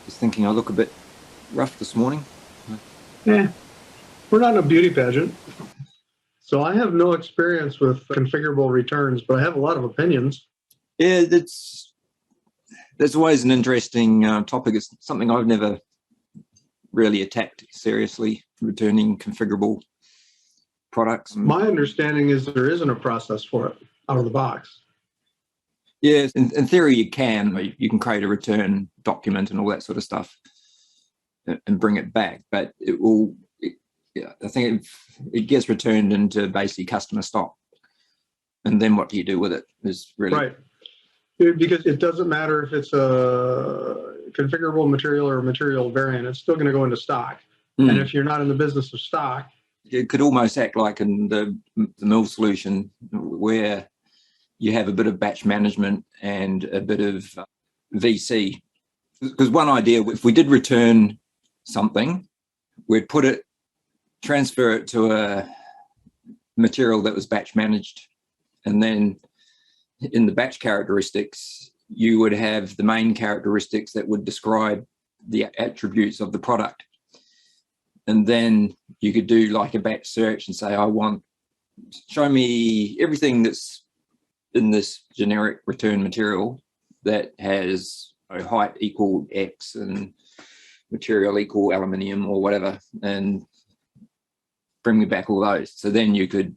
Just thinking I look a bit rough this morning. Yeah, we're not in a beauty pageant. So I have no experience with configurable returns, but I have a lot of opinions. Yeah, that's always an interesting topic. It's something I've never really attacked seriously, returning configurable products. My understanding is there isn't a process for it out of the box. Yeah, in theory you can. You can create a return document and all that sort of stuff and bring it back, but I think it gets returned into basically customer stock. And then what do you do with it is really... Right. Because it doesn't matter if it's a configurable material or a material variant, it's still going to go into stock. And if you're not in the business of stock... It could almost act like in the mill solution where you have a bit of batch management and a bit of VC. Because one idea, if we did return something, we'd transfer it to a material that was batch managed. And then in the batch characteristics, you would have the main characteristics that would describe the attributes of the product. And then you could do like a batch search and say, show me everything that's in this generic return material that has height equal X and material equal aluminium or whatever, and bring me back all those. So then you could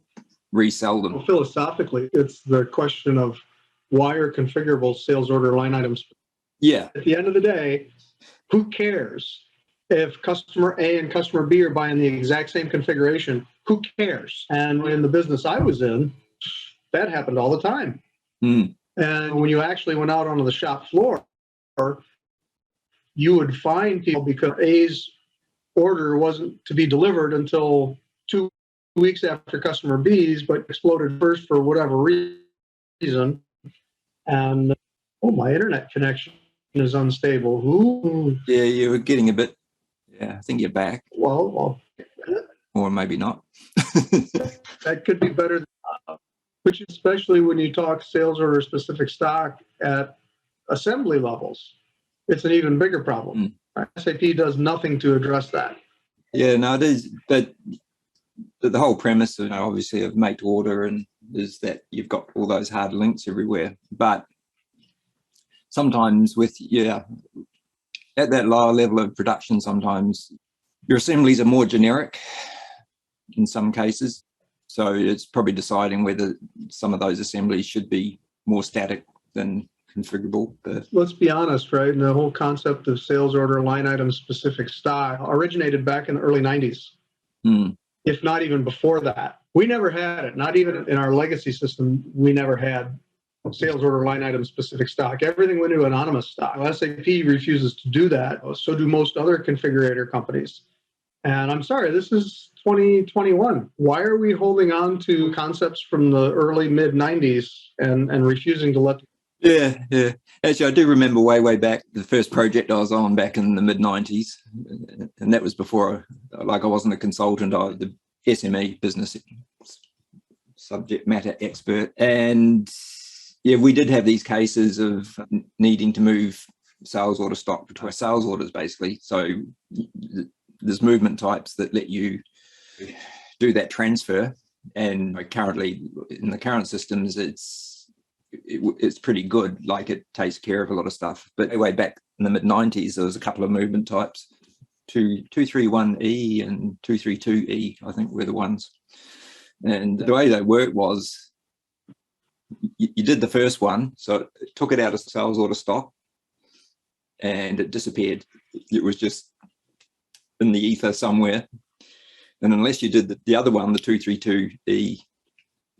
resell them. Well, philosophically, it's the question of why are configurable sales order line items? Yeah. At the end of the day, who cares if customer A and customer B are buying the exact same configuration? Who cares? And in the business I was in, that happened all the time. And when you actually went out onto the shop floor, you would find people, because A's order wasn't to be delivered until 2 weeks after customer B's, but exploded first for whatever reason. And my internet connection is unstable. Ooh. Yeah, you were getting a bit. Yeah, I think you're back. Well, or maybe not. That could be better. Which, especially when you talk sales order specific stock at assembly levels, it's an even bigger problem. SAP does nothing to address that. Yeah, no, it is. But the whole premise, obviously, of make to order is that you've got all those hard links everywhere. But sometimes at that lower level of production, sometimes your assemblies are more generic in some cases. So it's probably deciding whether some of those assemblies should be more static than configurable. But let's be honest, right? And the whole concept of sales order line item specific stock originated back in the early 90s, if not even before that. We never had it. Not even in our legacy system, we never had sales order line item specific stock. Everything went to anonymous stock. SAP refuses to do that. So do most other configurator companies. And I'm sorry, this is 2021. Why are we holding on to concepts from the early mid-90s and refusing to let them? Yeah. Actually, I do remember way back, the first project I was on back in the mid-90s. And that was before, I wasn't a consultant, I was the SME, business subject matter expert. And yeah, we did have these cases of needing to move sales order stock between sales orders, basically. So there's movement types that let you do that transfer, and currently in the current systems it's pretty good. Like, it takes care of a lot of stuff. But way back in the mid-90s, there was a couple of movement types, 231E and 232E, I think, were the ones. And the way they worked was you did the first one, so it took it out of sales order stock and it disappeared. It was just in the ether somewhere. And unless you did the other one, the 232E,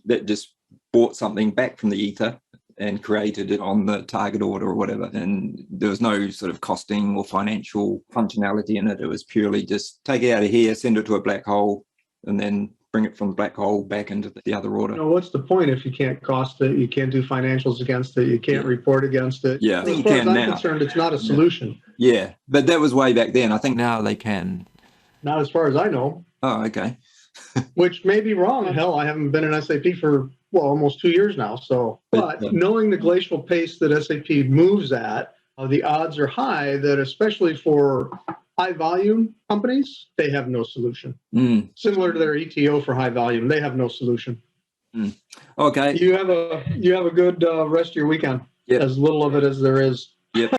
that just bought something back from the ether and created it on the target order or whatever. And there was no sort of costing or financial functionality in it. It was purely just take it out of here, send it to a black hole, and then bring it from the black hole back into the other order. What's the point if you can't cost it, you can't do financials against it, you can't report against it? Yeah, I think as far you can as I'm now. concerned, it's not a solution. Yeah, but that was way back then. I think now they can. Not as far as I know. Oh, okay. Which may be wrong. Hell, I haven't been in SAP for, almost 2 years now. So, but knowing the glacial pace that SAP moves at, The odds are high that, especially for high volume companies, they have no solution. Similar to their ETO for high volume, they have no solution. Okay. You have a good rest of your weekend. Yep. As little of it as there is. Yep.